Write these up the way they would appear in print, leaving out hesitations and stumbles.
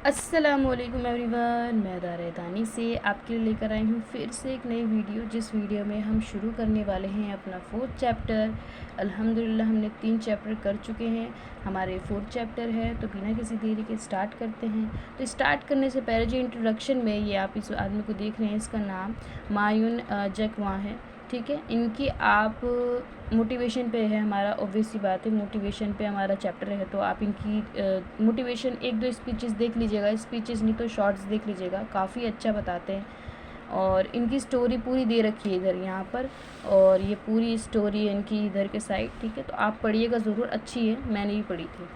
अस्सलामुअलैकुम एवरीवन, मैं दानी से आपके लिए लेकर आई हूँ फिर से एक नई वीडियो। जिस वीडियो में हम शुरू करने वाले हैं अपना 4th चैप्टर। अल्हम्दुलिल्लाह हमने 3 चैप्टर कर चुके हैं, हमारे 4th चैप्टर है। तो बिना किसी देरी के स्टार्ट करते हैं। तो स्टार्ट करने से पहले जो इंट्रोडक्शन में ये आप इस आदमी को देख रहे हैं, इसका नाम मायून जकवा है। ठीक है, इनकी आप मोटिवेशन पे है हमारा, ऑब्वियस सी बात है, मोटिवेशन पे हमारा चैप्टर है। तो आप इनकी मोटिवेशन 1-2 स्पीचेस देख लीजिएगा, स्पीचेस नहीं तो शॉर्ट्स देख लीजिएगा, काफ़ी अच्छा बताते हैं। और इनकी स्टोरी पूरी दे रखी है इधर यहाँ पर, और ये पूरी स्टोरी है इनकी इधर के साइड। ठीक है, तो आप पढ़िएगा ज़रूर, अच्छी है, मैंने भी पढ़ी थी।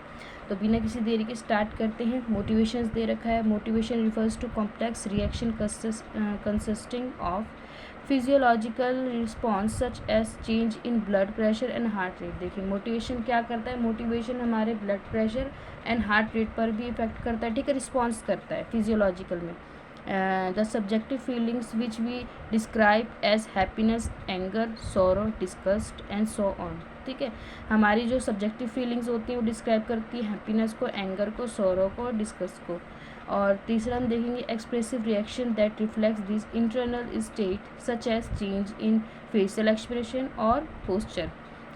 तो बिना किसी देरी के स्टार्ट करते हैं। मोटिवेशंस दे रखा है। Motivation refers to complex reaction consisting of physiological response such as change in blood pressure and heart rate. देखिए मोटिवेशन क्या करता है, मोटिवेशन हमारे blood pressure and heart rate पर भी इफेक्ट करता है। ठीक है, रिस्पॉन्स करता है फिजियोलॉजिकल में। The subjective feelings which we describe as happiness, anger, sorrow, disgust and so on. ठीक है, हमारी जो सब्जेक्टिव फीलिंग्स होती हैं वो डिस्क्राइब करती है हैप्पीनेस को, एंगर को, सोरो को, डिस्गस्ट को। और तीसरा हम देखेंगे expressive reaction that reflects this internal state such as change in facial expression और पोस्चर।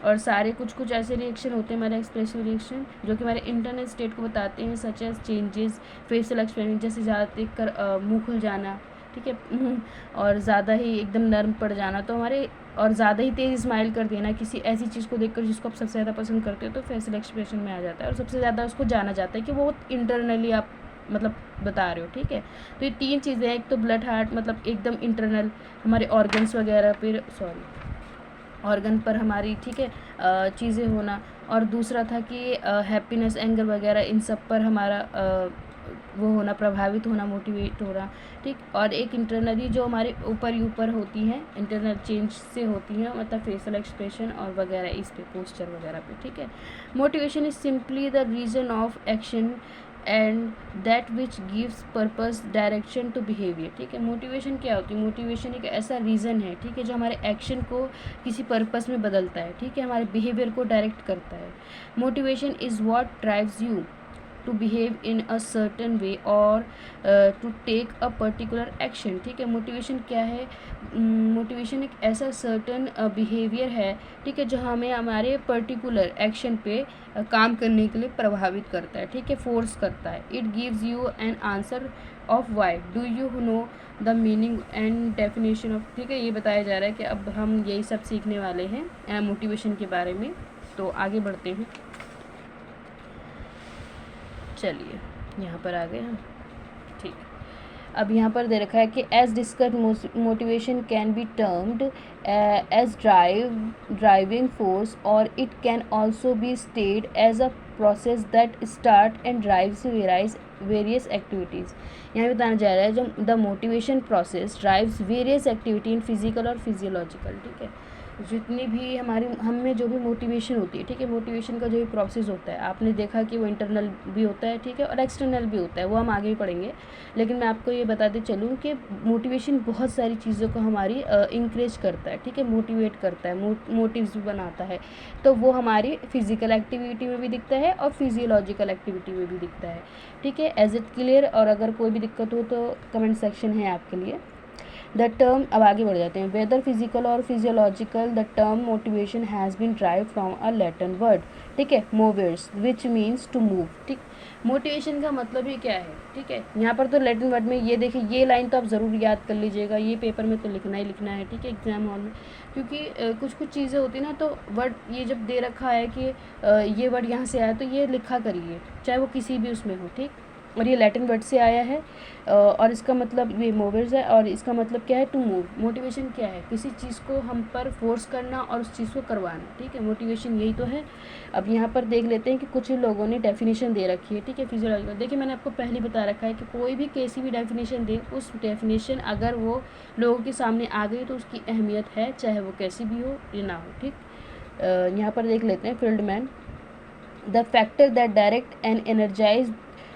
और सारे कुछ ऐसे रिएक्शन होते हैं हमारे एक्सप्रेसिव रिएक्शन जो कि हमारे इंटरनल स्टेट को बताते हैं, such as changes facial expression, जैसे ज़्यादा देख कर मुँह खुल जाना। ठीक है, और ज़्यादा ही एकदम नर्म पड़ जाना, तो हमारे और ज़्यादा ही तेज़ स्माइल कर देना किसी ऐसी चीज़ को देखकर जिसको आप सबसे ज़्यादा पसंद करते हो, तो फेशियल एक्सप्रेशन में आ जाता है। और सबसे ज़्यादा उसको जाना जाता है कि वो इंटरनली आप मतलब बता रहे हो। ठीक है, तो ये 3 चीज़ें हैं। एक तो ब्लड हार्ट मतलब एकदम इंटरनल हमारे ऑर्गन्स वगैरह पर, ऑर्गन पर हमारी, ठीक है, चीज़ें होना। और दूसरा था कि हैप्पीनेस, एंगर वगैरह इन सब पर हमारा वो होना, प्रभावित होना, मोटिवेट होना। ठीक, और एक इंटरनली जो हमारे ऊपर ही ऊपर होती हैं, इंटरनल चेंज से होती हैं, मतलब फेशियल एक्सप्रेशन और वगैरह इस पे, पोस्चर वगैरह पे। ठीक है, motivation is simply the reason of action and that which gives purpose direction to behaviour. ठीक है, मोटिवेशन क्या होती है, मोटिवेशन एक ऐसा रीज़न है, ठीक है, जो हमारे एक्शन को किसी पर्पस में बदलता है। ठीक है, हमारे बिहेवियर को डायरेक्ट करता है। Motivation is what drives you to behave in a certain way और to take a particular action. ठीक है, मोटिवेशन क्या है, मोटिवेशन एक ऐसा सर्टन बिहेवियर है, ठीक है, जो हमें हमारे पर्टिकुलर एक्शन पे काम करने के लिए प्रभावित करता है। ठीक है, फोर्स करता है। It gives you an answer of why do you know the meaning and definition of. ठीक है, ये बताया जा रहा है कि अब हम यही सब सीखने वाले हैं मोटिवेशन के बारे में। तो आगे बढ़ते हैं, चलिए यहाँ पर आ गए हम। ठीक, अब यहाँ पर दे रखा है कि as discuss motivation can be termed as driving force और it can also be stated as a process that start and drives various activities. यहाँ बताना जा रहा है जो the motivation process drives various activity in physical और physiological. ठीक है, जितनी भी हमारी हम में जो भी मोटिवेशन होती है, ठीक है, मोटिवेशन का जो भी प्रोसेस होता है, आपने देखा कि वो इंटरनल भी होता है, ठीक है, और एक्सटर्नल भी होता है, वो हम आगे भी पढ़ेंगे। लेकिन मैं आपको ये बताते चलूँ कि मोटिवेशन बहुत सारी चीज़ों को हमारी इंक्रेज करता है। ठीक है, मोटिवेट करता है, मोटिव्स भी बनाता है। तो वो हमारी फिजिकल एक्टिविटी में भी दिखता है और फिजियोलॉजिकल एक्टिविटी में भी दिखता है। ठीक है, एज इट क्लियर। और अगर कोई भी दिक्कत हो तो कमेंट सेक्शन है आपके लिए। द टर्म, अब आगे बढ़ जाते हैं, वेदर फिजिकल और physiological, the term motivation has been drive from a Latin word, ठीक है, movers, which means to move. ठीक, मोटिवेशन का मतलब ही क्या है, ठीक है, यहाँ पर तो लैटिन वर्ड में ये देखिए, ये लाइन तो आप ज़रूर याद कर लीजिएगा, ये पेपर में तो लिखना ही लिखना है। ठीक है, एग्जाम हॉल में, क्योंकि कुछ कुछ चीज़ें होती हैं ना, तो वर्ड ये जब दे रखा है कि ये वर्ड यहाँ से आया तो ये लिखा करिए, चाहे वो किसी भी उसमें हो। ठीक, और ये लैटिन वर्ड से आया है और इसका मतलब ये मूवर्स है, और इसका मतलब क्या है, टू मूव। मोटिवेशन क्या है, किसी चीज़ को हम पर फोर्स करना और उस चीज़ को करवाना। ठीक है, मोटिवेशन यही तो है। अब यहाँ पर देख लेते हैं कि कुछ लोगों ने डेफिनेशन दे रखी है। ठीक है, फिजियोलॉजिकल, देखिए मैंने आपको पहले बता रखा है कि कोई भी कैसी भी डेफिनेशन दे, उस डेफिनेशन अगर वो लोगों के सामने आ गई तो उसकी अहमियत है, चाहे वो कैसी भी हो या ना हो। ठीक, यहाँ पर देख लेते हैं Feldman, the factor that direct and energize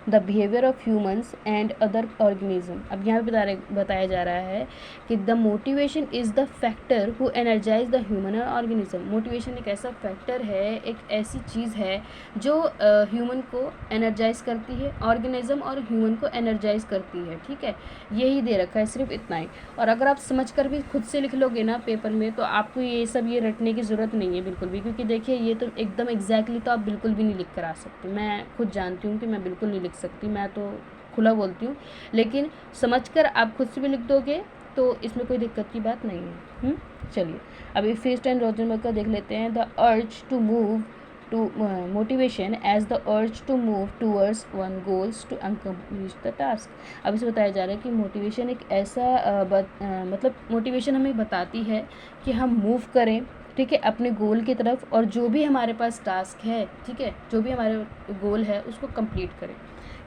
the behaviour of humans and other organism. अब यहाँ पे बताया जा रहा है कि the motivation is the factor who energize the human organism. Motivation एक ऐसा फैक्टर है, एक ऐसी चीज़ है जो ह्यूमन को एनर्जाइज करती है, ऑर्गेनिज्म और ह्यूमन को एनर्जाइज करती है। ठीक है, यही दे रखा है, सिर्फ इतना ही। और अगर आप समझ कर भी खुद से लिख लोगे ना पेपर में, तो आपको ये सब ये रटने की ज़रूरत नहीं है बिल्कुल भी, क्योंकि देखिए ये तो एकदम एग्जैक्टली तो आप बिल्कुल भी नहीं लिख कर आ सकते। मैं खुद जानती हूँ कि मैं बिल्कुल नहीं लिख सकती, मैं तो खुला बोलती हूँ, लेकिन समझकर आप खुद से भी लिख दोगे तो इसमें कोई दिक्कत की बात नहीं है। चलिए अभी फीस्ट एंड रोजनबर्ग का देख लेते हैं। The urge to move to motivation as the urge to move towards one goals to accomplish the task. अब इसे बताया जा रहा है कि मोटिवेशन एक ऐसा मतलब मोटिवेशन हमें बताती है कि हम मूव करें, ठीक है, अपने गोल की तरफ, और जो भी हमारे पास टास्क है, ठीक है, जो भी हमारे गोल है उसको कंप्लीट करें।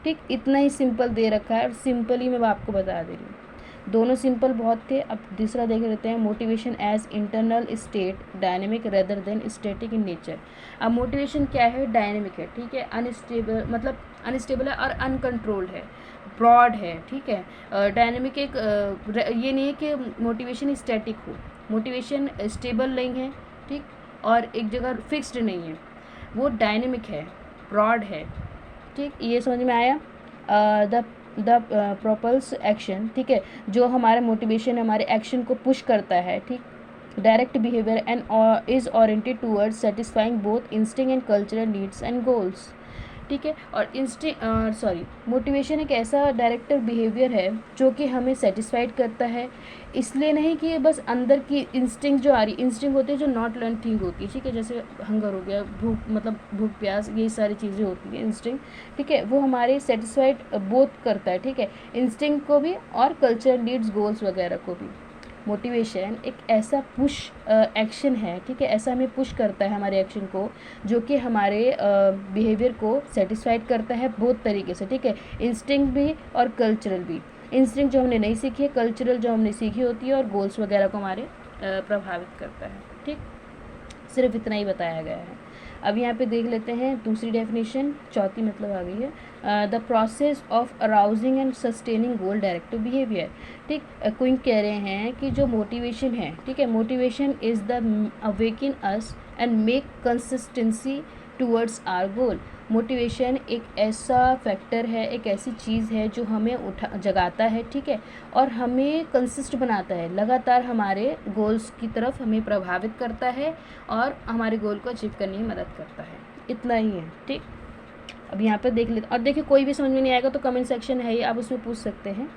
ठीक, इतना ही सिंपल दे रखा है और सिंपल ही मैं आपको बता दे रही हूँ। दोनों सिंपल बहुत थे। अब दूसरा देख लेते हैं, motivation as internal state dynamic rather than static in nature. अब मोटिवेशन क्या है? डायनेमिक है, ठीक है, अनस्टेबल मतलब अनस्टेबल है और अनकंट्रोल्ड है, ब्रॉड है, ठीक है। डायनेमिक एक ये नहीं है कि मोटिवेशन स्टैटिक हो, मोटिवेशन स्टेबल नहीं है, ठीक, और एक जगह फिक्स्ड नहीं है, वो डायनेमिक है, ब्रॉड है। ठीक, ये समझ में आया। द प्रोपल्स एक्शन, ठीक है, जो हमारा मोटिवेशन हमारे एक्शन को पुश करता है, ठीक, direct behaviour and is oriented towards satisfying both instinct and cultural needs and goals. ठीक है, और मोटिवेशन एक ऐसा डायरेक्टर बिहेवियर है जो कि हमें सेटिस्फाइड करता है, इसलिए नहीं कि बस अंदर की इंस्टिंक्ट जो आ रही, इंस्टिंक्ट होती है जो नॉट लर्न थिंग होती है, ठीक है, जैसे हंगर हो गया, भूख मतलब भूख प्यास, ये सारी चीज़ें होती हैं इंस्टिंक्ट, ठीक है, वो हमारे सेटिस्फाइड बोथ करता है, ठीक है, इंस्टिंक्ट को भी और कल्चरल नीड्स गोल्स वगैरह को भी। मोटिवेशन एक ऐसा पुश एक्शन है, ठीक है, ऐसा हमें पुश करता है हमारे एक्शन को, जो कि हमारे बिहेवियर को सेटिस्फाइड करता है बहुत तरीके से, ठीक है, इंस्टिंक्ट भी और कल्चरल भी। इंस्टिंक्ट जो हमने नहीं सीखी है, कल्चरल जो हमने सीखी होती है, और गोल्स वगैरह को हमारे प्रभावित करता है। ठीक, सिर्फ इतना ही बताया गया है। अब यहाँ पे देख लेते हैं दूसरी डेफिनेशन, चौथी मतलब आ गई है, the process of arousing and sustaining goal directive behaviour. ठीक, क्विंक कह रहे हैं कि जो मोटिवेशन है, ठीक है, motivation is the awaken us and make consistency towards our goal. Motivation एक ऐसा फैक्टर है, एक ऐसी चीज़ है जो हमें जगाता है, ठीक है, और हमें कंसिस्ट बनाता है, लगातार हमारे गोल्स की तरफ हमें प्रभावित करता है और हमारे गोल को अचीव करने में मदद करता है। इतना ही है। ठीक, अब यहाँ पे देख लेते, और देखिए कोई भी समझ में नहीं आएगा तो कमेंट सेक्शन है ही, आप उसमें पूछ सकते हैं।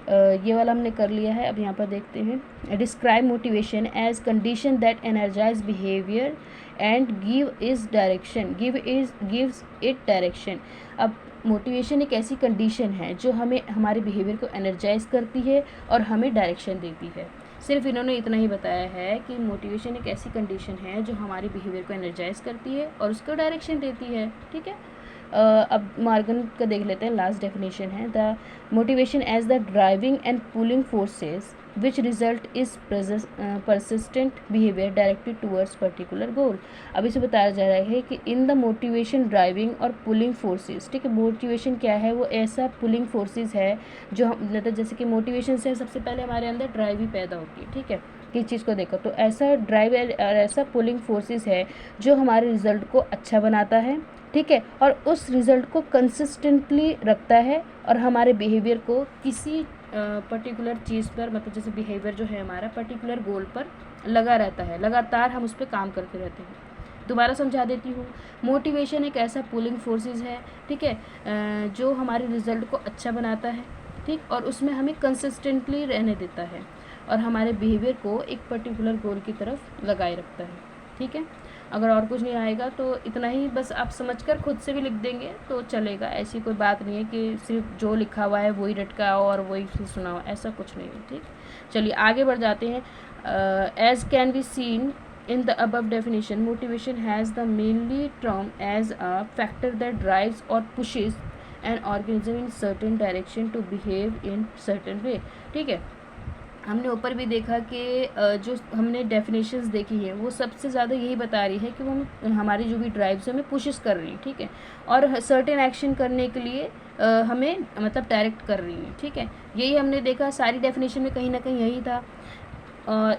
ये वाला हमने कर लिया है। अब यहाँ पर देखते हैं, describe motivation as condition that energize behaviour and gives it direction. अब मोटिवेशन एक ऐसी कंडीशन है जो हमें हमारे बिहेवियर को एनर्जाइज करती है और हमें डायरेक्शन देती है। सिर्फ इन्होंने इतना ही बताया है कि मोटिवेशन एक ऐसी कंडीशन है जो हमारे बिहेवियर को एनर्जाइज करती है और उसको डायरेक्शन देती है। ठीक है, अब मार्गन का देख लेते हैं, लास्ट डेफिनेशन है, the motivation as the driving and pulling forces which result is persistent behaviour directed towards particular goal. अब इसे बताया जा रहा है कि इन द मोटिवेशन ड्राइविंग और पुलिंग फोर्सेस, ठीक है, मोटिवेशन क्या है? वो ऐसा पुलिंग फोर्सेस है जो हम मतलब जैसे कि मोटिवेशन से सबसे पहले हमारे अंदर ड्राइव ही पैदा होती है, ठीक है, किस चीज़ को देखो, तो ऐसा ड्राइव और ऐसा पुलिंग फोर्सेस है जो हमारे रिजल्ट को अच्छा बनाता है, ठीक है, और उस रिज़ल्ट को कंसिस्टेंटली रखता है और हमारे बिहेवियर को किसी पर्टिकुलर चीज़ पर, मतलब जैसे बिहेवियर जो है हमारा पर्टिकुलर गोल पर लगा रहता है, लगातार हम उस पर काम करते रहते हैं। दोबारा समझा देती हूँ, मोटिवेशन एक ऐसा पुलिंग फोर्सेस है, ठीक है, जो हमारे रिज़ल्ट को अच्छा बनाता है, ठीक, और उसमें हमें कंसिस्टेंटली रहने देता है और हमारे बिहेवियर को एक पर्टिकुलर गोल की तरफ लगाए रखता है। ठीक है, अगर और कुछ नहीं आएगा तो इतना ही, बस आप समझकर खुद से भी लिख देंगे तो चलेगा। ऐसी कोई बात नहीं है कि सिर्फ जो लिखा हुआ है वही रटका हो और वही सुना हो, ऐसा कुछ नहीं है। ठीक, चलिए आगे बढ़ जाते हैं। As can be seen in the above definition, motivation has the mainly term as a factor that drives or pushes an organism in certain direction to behave in certain way। ठीक है, हमने ऊपर भी देखा कि जो हमने डेफिनेशंस देखी है वो सबसे ज़्यादा यही बता रही है कि वो हमारी जो भी ड्राइव्स है हमें पुशेस कर रही है, ठीक है, और सर्टेन एक्शन करने के लिए हमें मतलब डायरेक्ट कर रही है, ठीक है। यही हमने देखा सारी डेफिनेशन में कहीं ना कहीं यही था।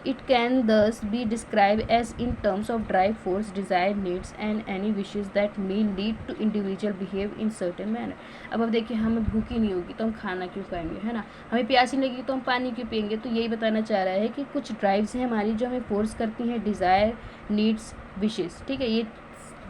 It can thus be described as in terms of drive force, desire, needs and any wishes that may lead to individual behave in certain manner। अब देखिए हमें भूख ही नहीं होगी तो हम खाना क्यों खाएंगे, है ना, हमें प्यास ही लगी तो हम पानी क्यों पियेंगे। तो यही बताना चाह रहा है कि कुछ ड्राइव्स हैं हमारी जो हमें फोर्स करती हैं, डिज़ायर, नीड्स, विशेस, ठीक है। ये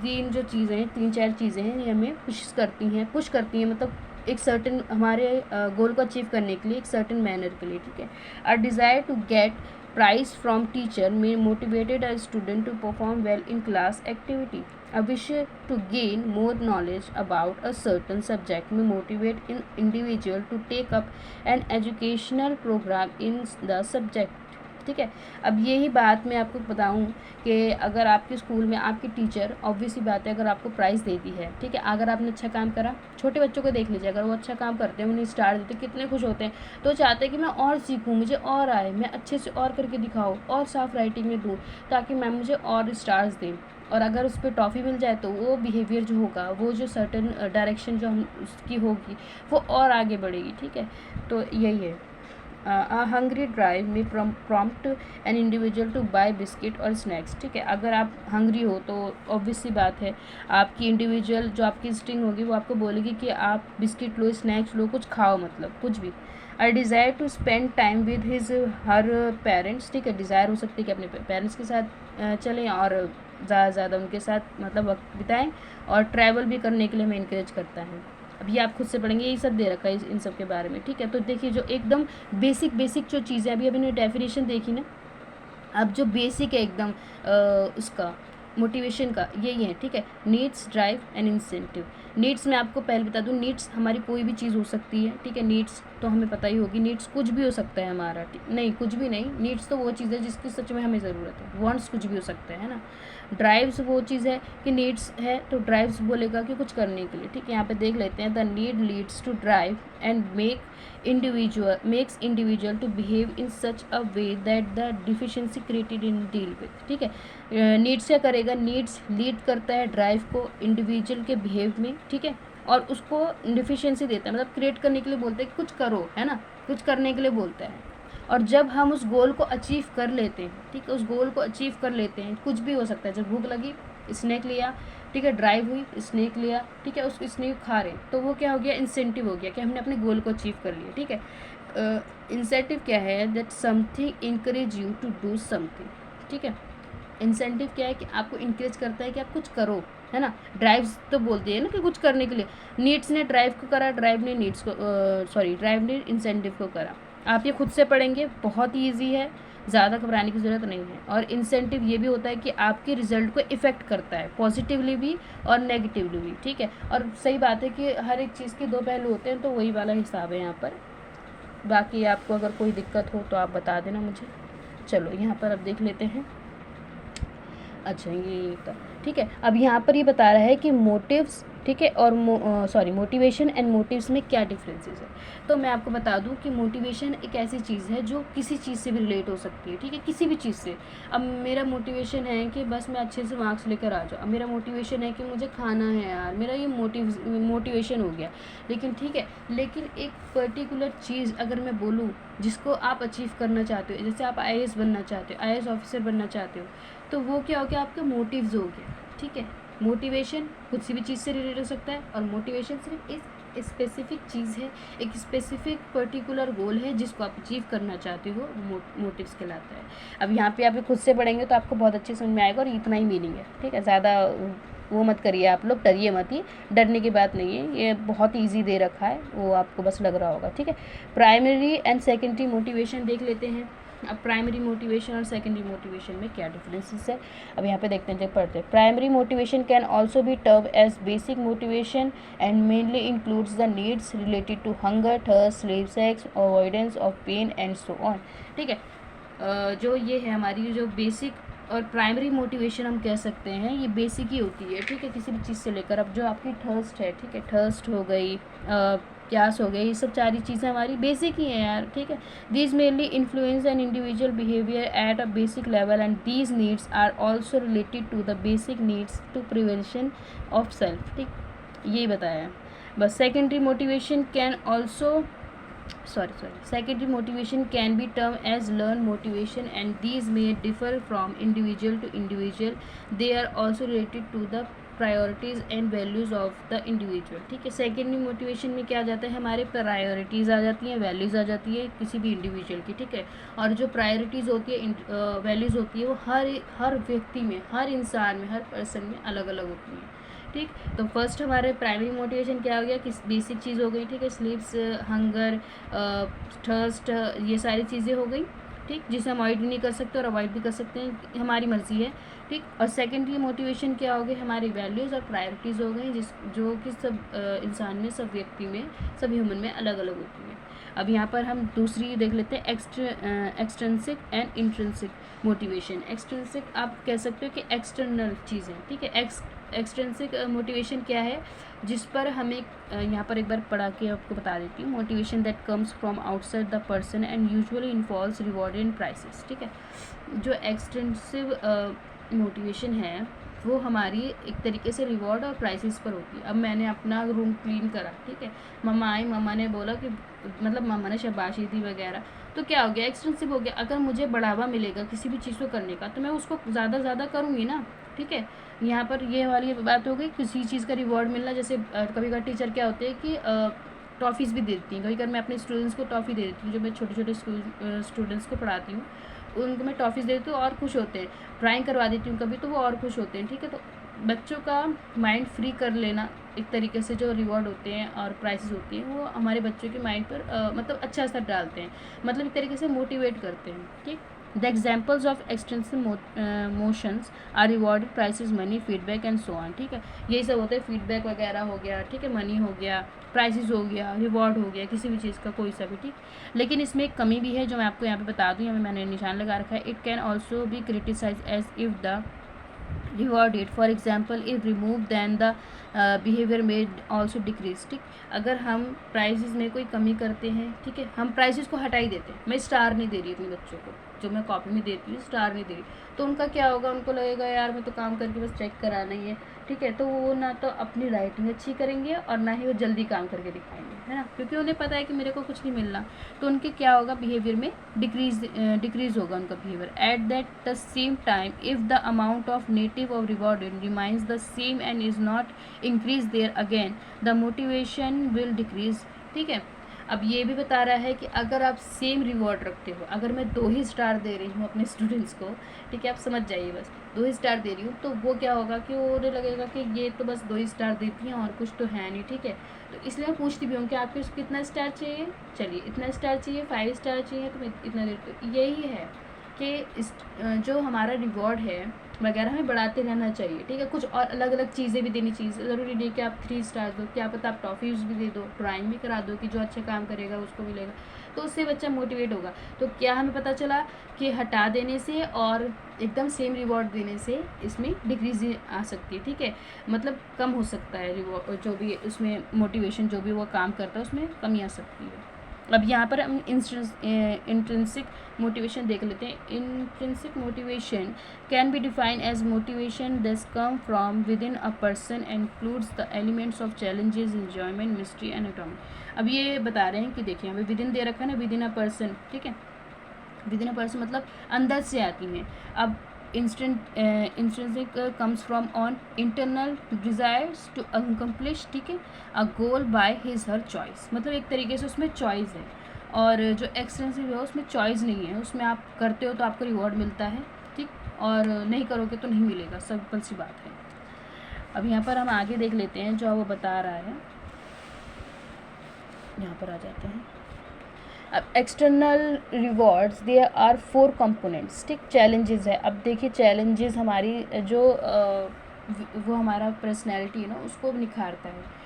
तीन जो चीज़ें हैं, 3-4 चीज़ें हैं, ये हमें पुश करती हैं मतलब एक सर्टेन हमारे गोल को अचीव करने के लिए, एक सर्टेन मैनर के लिए, ठीक है। A desire to get praise from teacher may motivated a student to perform well in class activity. A wish to gain more knowledge about a certain subject may motivate an individual to take up an educational program in the subject, ठीक है। अब यही बात मैं आपको बताऊं कि अगर आपके स्कूल में आपकी टीचर ऑब्वियस ही बात है अगर आपको प्राइज़ देती है, ठीक है, अगर आपने अच्छा काम करा, छोटे बच्चों को देख लीजिए, अगर वो अच्छा काम करते हैं उन्हें स्टार देते कितने खुश होते हैं, तो चाहते हैं कि मैं और सीखूं, मुझे और आए, मैं अच्छे से और करके दिखाऊँ, और साफ राइटिंग में दूँ ताकि मैम मुझे और स्टार्स दें। और अगर उस पर टॉफ़ी मिल जाए तो वो बिहेवियर जो होगा, वो जो सर्टन डायरेक्शन जो हम उसकी होगी वो और आगे बढ़ेगी, ठीक है। तो यही है। A hungry drive may prompt an individual to buy biscuit और स्नैक्स, ठीक है। अगर आप हंग्री हो तो ऑब्वियस सी बात है आपकी इंडिविजुअल जो आपकी इंस्टिंक्ट होगी वो आपको बोलेगी कि आप बिस्किट लो, स्नैक्स लो, कुछ खाओ, मतलब कुछ भी। A desire to spend time with his her parents, ठीक है, डिज़ायर हो सकती है कि अपने पेरेंट्स के साथ चलें और ज़्यादा से ज़्यादा उनके साथ मतलब वक्त बिताएं, और ट्रैवल भी करने के लिए हमें इनक्रेज करता है। अब ये आप खुद से पढ़ेंगे, यही सब दे रखा है इन सब के बारे में, ठीक है। तो देखिए जो एकदम बेसिक जो चीज़ें अभी ने डेफिनेशन देखी ना, अब जो बेसिक है एकदम उसका मोटिवेशन का यही है, ठीक है। Needs, drive and incentive. Needs मैं आपको पहले बता दूं, नीड्स हमारी कोई भी चीज़ हो सकती है, ठीक है। नीड्स तो हमें पता ही होगी, नीड्स कुछ भी हो सकता है हमारा, नहीं कुछ भी नहीं, नीड्स तो वो चीज़ है जिसकी सच में हमें ज़रूरत है। वांट्स कुछ भी हो सकता है ना। ड्राइव्स वो चीज़ है कि नीड्स है तो ड्राइव्स बोलेगा कि कुछ करने के लिए, ठीक है। यहाँ पे देख लेते हैं, the need leads to drive and makes individual to behave in such a way that the deficiency created in deal with, ठीक है। नीड्स क्या करेगा, नीड्स लीड करता है ड्राइव को इंडिविजुअल के बिहेव में, ठीक है, और उसको डिफिशिएंसी देता है, मतलब क्रिएट करने के लिए बोलते हैं कुछ करो, है ना, कुछ करने के लिए बोलता है। और जब हम उस गोल को अचीव कर लेते हैं, ठीक है, उस गोल को अचीव कर लेते हैं, कुछ भी हो सकता है, जब भूख लगी स्नैक लिया, ठीक है, ड्राइव हुई स्नैक लिया, ठीक है, उस स्नैक खा रहे तो वो क्या हो गया, इंसेंटिव हो गया कि हमने अपने गोल को अचीव कर लिया, ठीक है। इंसेंटिव क्या है, that something encourage you to do something, ठीक है। इंसेंटिव क्या है कि आपको इंकरेज करता है कि आप कुछ करो, है ना। ड्राइव्स तो बोलती है ना कि कुछ करने के लिए, नीड्स ने ड्राइव को करा, ड्राइव ने नीड्स को ड्राइव ने इंसेंटिव को करा। आप ये खुद से पढ़ेंगे, बहुत ही ईजी है, ज़्यादा घबराने की ज़रूरत नहीं है। और इंसेंटिव ये भी होता है कि आपके रिजल्ट को इफ़ेक्ट करता है, पॉजिटिवली भी और नेगेटिवली भी, ठीक है। और सही बात है कि हर एक चीज़ के दो पहलू होते हैं, तो वही वाला हिसाब है यहाँ पर। बाकी आपको अगर कोई दिक्कत हो तो आप बता देना मुझे। चलो यहाँ पर अब देख लेते हैं। अच्छा ये था, ठीक है। अब यहाँ पर ये बता रहा है कि मोटिव्स, ठीक है, और मोटिवेशन एंड मोटिव्स में क्या डिफरेंसेस है। तो मैं आपको बता दूं कि मोटिवेशन एक ऐसी चीज़ है जो किसी चीज़ से भी रिलेट हो सकती है, ठीक है, किसी भी चीज़ से। अब मेरा मोटिवेशन है कि बस मैं अच्छे से मार्क्स लेकर आ जाऊँ, अब मेरा मोटिवेशन है कि मुझे खाना है यार, मेरा ये मोटिवेशन हो गया। लेकिन ठीक है, लेकिन एक पर्टिकुलर चीज़ अगर मैं बोलूँ जिसको आप अचीव करना चाहते हो, जैसे आप IAS बनना चाहते हो, IAS ऑफिसर बनना चाहते हो, तो वो क्या हो गया, आपका मोटिव्स हो गया, ठीक है। मोटिवेशन किसी भी चीज़ से रिलेटेड हो सकता है, और मोटिवेशन सिर्फ एक स्पेसिफिक चीज़ है, एक स्पेसिफिक पर्टिकुलर गोल है जिसको आप अचीव करना चाहते हो, मोटिव्स कहलाता है। अब यहाँ पे आप खुद से पढ़ेंगे तो आपको बहुत अच्छे समझ में आएगा, और इतना ही मीनिंग है, ठीक है। ज़्यादा वो मत करिए आप लोग, डरिए मत, ही डरने की बात नहीं है, ये बहुत ईजी दे रखा है, वो आपको बस लग रहा होगा, ठीक है। प्राइमरी एंड सेकेंडरी मोटिवेशन देख लेते हैं। अब प्राइमरी मोटिवेशन और सेकेंडरी मोटिवेशन में क्या डिफरेंसेस है, अब यहाँ पे देखते हैं, जब पढ़ते हैं। Primary motivation can also be term as basic motivation and mainly includes the needs related to hunger, thirst, sleep, sex, avoidance of pain and so on, ठीक है। जो ये है हमारी जो बेसिक और प्राइमरी मोटिवेशन हम कह सकते हैं, ये बेसिक ही होती है, ठीक है, किसी भी चीज़ से लेकर। अब जो आपकी थर्स्ट है, ठीक है, थर्स्ट हो गई, क्यास हो गया, ये सब सारी चीज़ें हमारी बेसिक ही हैं यार, ठीक है। These mainly influence an individual behaviour at a basic level and these needs are also related to the basic needs to prevention of self, ठीक, यही बताया है बस। Secondary motivation can also secondary motivation can be termed as learned motivation and these may differ from individual to individual. They are also related to the priorities and values of the individual, ठीक है। Secondary motivation में क्या आ जाता है, हमारे priorities आ जाती हैं, values आ जाती है किसी भी इंडिविजुअल की, ठीक है। और जो प्रायोरिटीज़ होती है, वैल्यूज़ होती है, वो हर व्यक्ति में, हर इंसान में, हर पर्सन में अलग अलग होती हैं, ठीक। तो फर्स्ट हमारे प्राइमरी मोटिवेशन क्या हो गया, किस बेसिक चीज़ हो गई, ठीक है, स्लीप्स, हंगर, थर्स्ट, ये सारी चीज़ें हो गई, ठीक, जिसे हम अवॉइड भी नहीं कर सकते और अवॉइड भी कर सकते हैं, हमारी मर्ज़ी है, ठीक। और सेकेंडरी मोटिवेशन क्या हो गई, हमारी वैल्यूज़ और प्रायोरिटीज़ हो गई, जो कि सब इंसान में, सब व्यक्ति में, सब ह्यूमन में अलग अलग होती है। अब यहाँ पर हम दूसरी देख लेते हैं, extrinsic and intrinsic motivation. Extrinsic आप कह सकते हो कि एक्सटर्नल चीज़ें, ठीक है। एक्सट्रिंसिक मोटिवेशन क्या है, जिस पर हमें यहाँ पर एक बार पढ़ा के आपको बता देती हूँ। Motivation that comes from outside the person and usually involves reward and prices, ठीक है। जो एक्सटेंसिव मोटिवेशन है वो हमारी एक तरीके से रिवॉर्ड और प्राइसेस पर होती है। अब मैंने अपना रूम क्लीन करा, ठीक है, मम्मा आई, मम्मा ने बोला कि, मतलब मम्मा ने शाबाशी दी वगैरह, तो क्या हो गया, एक्सटेंसिव हो गया। अगर मुझे बढ़ावा मिलेगा किसी भी चीज़ को करने का तो मैं उसको ज़्यादा करूँगी ना, ठीक है। यहाँ पर ये वाली बात हो गई, किसी चीज़ का रिवॉर्ड मिलना। जैसे कभी कभी टीचर क्या होते हैं कि टॉफ़ीज़ भी दे देती हैं, कभी कभी मैं अपने स्टूडेंट्स को टॉफ़ी दे देती हूँ, जो मैं छोटे छोटे स्टूडेंट्स को पढ़ाती हूँ, उनको मैं टॉफ़ीज़ दे देती हूँ और खुश होते हैं। ड्राइंग करवा देती हूँ कभी, तो वो और खुश होते हैं, ठीक है। तो बच्चों का माइंड फ्री कर लेना, एक तरीके से जो रिवॉर्ड होते हैं और प्राइसेस होती हैं, वो हमारे बच्चों के माइंड पर मतलब अच्छा असर डालते हैं, मतलब एक तरीके से मोटिवेट करते हैं, ठीक। The examples of extensive motions are reward, prizes, money, feedback and so on, ठीक है। यही सब होता है, फीडबैक वगैरह हो गया, ठीक है, मनी हो गया, प्राइसेस हो गया, रिवॉर्ड हो गया, किसी भी चीज़ का कोई सा भी, ठीक। लेकिन इसमें एक कमी भी है जो मैं आपको यहाँ पे बता दूँ, यहाँ पे मैंने निशान लगा रखा है। It can also be criticise as if the rewarded, for example if removed then the behavior may also decrease, ठीक। अगर हम प्राइसेस में कोई कमी करते हैं, ठीक है, हम प्राइसेस को हटा ही देते हैं, मैं स्टार नहीं दे रही अपने बच्चों को, जो मैं कॉपी में देती हूँ स्टार नहीं दे रही, तो उनका क्या होगा, उनको लगेगा यार मैं तो काम करके बस चेक कराना ही है, ठीक है। तो वो ना तो अपनी राइटिंग अच्छी करेंगे और ना ही वो जल्दी काम करके दिखाएंगे, है ना, क्योंकि उन्हें पता है कि मेरे को कुछ नहीं मिलना। तो उनके क्या होगा, बिहेवियर में डिक्रीज होगा उनका behaviour. At that the same time if the amount of native of rewarded remains the same and is not increase there again the motivation will decrease, ठीक है। अब ये भी बता रहा है कि अगर आप सेम रिवॉर्ड रखते हो, अगर मैं 2 ही स्टार दे रही हूँ अपने स्टूडेंट्स को, ठीक है, आप समझ जाइए, बस 2 ही स्टार दे रही हूँ, तो वो क्या होगा कि वो उन्हें लगेगा कि ये तो बस 2 ही स्टार देती हैं और कुछ तो है नहीं, ठीक है। तो इसलिए मैं पूछती भी हूँ कि आपको कितना स्टार चाहिए, चलिए इतना स्टार चाहिए, 5 स्टार चाहिए, तो मैं इतना देती हूँ। यही है कि जो हमारा रिवॉर्ड है वगैरह हमें बढ़ाते रहना चाहिए, ठीक है। कुछ और अलग अलग चीज़ें भी देनी चाहिए, ज़रूरी नहीं कि आप 3 स्टार दो, क्या पता आप टॉफ़ीज़ भी दे दो, ड्राइंग भी करा दो कि जो अच्छा काम करेगा उसको मिलेगा, तो उससे बच्चा मोटिवेट होगा। तो क्या हमें पता चला कि हटा देने से और एकदम सेम रिवॉर्ड देने से इसमें डिक्रीज आ सकती है, ठीक है, मतलब कम हो सकता है रिवॉर्ड, जो भी उसमें मोटिवेशन जो भी वो काम करता है उसमें कमी आ सकती है। अब यहाँ पर हम इंट्रिंसिक मोटिवेशन देख लेते हैं। Intrinsic motivation can be defined as motivation that's come from within a person and includes the elements of challenges, enjoyment, mystery and atomic. अब ये बता रहे हैं कि देखिए हमें विद इन दे रखा है ना, विद इन अ पर्सन, ठीक है, विद इन अ पर्सन मतलब अंदर से आती हैं। अब intrinsic comes from on internal desires to accomplish, ठीक है, a goal by his her choice, मतलब एक तरीके से उसमें चॉइस है। और जो एक्सटेंसिव है उसमें चॉइस नहीं है, उसमें आप करते हो तो आपको रिवॉर्ड मिलता है, ठीक, और नहीं करोगे तो नहीं मिलेगा, सिंपल सी बात है। अब यहाँ पर हम आगे देख लेते हैं जो वो बता रहा है, यहाँ पर आ जाते हैं। अब external rewards there are 4 components, ठीक। चैलेंजेस है, अब देखिए चैलेंजेस हमारी जो वो हमारा पर्सनैलिटी है ना उसको निखारता है।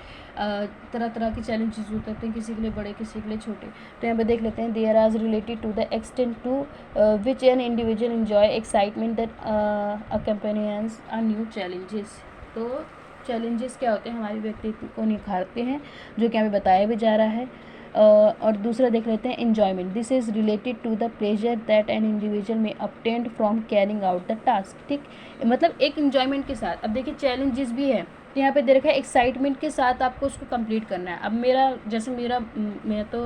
तरह तरह के चैलेंजेस होते हैं, किसी के लिए बड़े किसी के लिए छोटे। तो यहाँ पे देख लेते हैं, there are related to the extent to which an individual enjoy excitement that accompanies are new challenges. तो चैलेंजेस क्या होते हैं, हमारे व्यक्तित्व को निखारते हैं, जो कि हमें बताया भी जा रहा है। और दूसरा देख लेते हैं enjoyment. This is related to the pleasure that an individual में obtained from carrying out the task. ठीक, मतलब एक इन्जॉयमेंट के साथ। अब देखिए चैलेंजेस भी है, तो यहाँ पे दे रखा है एक्साइटमेंट के साथ आपको उसको कंप्लीट करना है। अब मेरा जैसे मैं तो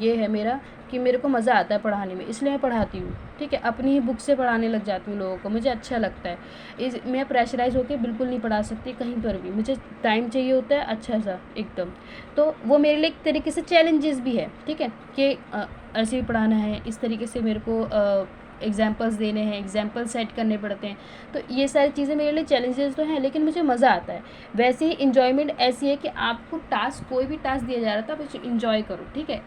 ये है मेरा कि मेरे को मज़ा आता है पढ़ाने में, इसलिए मैं पढ़ाती हूँ। ठीक है, अपनी ही बुक से पढ़ाने लग जाती हूँ लोगों को, मुझे अच्छा लगता है। मैं प्रेशराइज होकर बिल्कुल नहीं पढ़ा सकती कहीं पर भी, मुझे टाइम चाहिए होता है अच्छा सा एकदम। तो वो मेरे लिए एक तरीके से चैलेंजेस भी है। ठीक है, कि ऐसे भी पढ़ाना है, इस तरीके से मेरे को एग्जाम्पल्स देने हैं, एग्जाम्पल सेट करने पड़ते हैं। तो ये सारी चीज़ें मेरे लिए चैलेंजेस तो हैं, लेकिन मुझे मज़ा आता है। वैसे ही इन्जॉयमेंट ऐसी है कि आपको टास्क, कोई भी टास्क दिया जा रहा था, आप उसे इन्जॉय करो। ठीक है,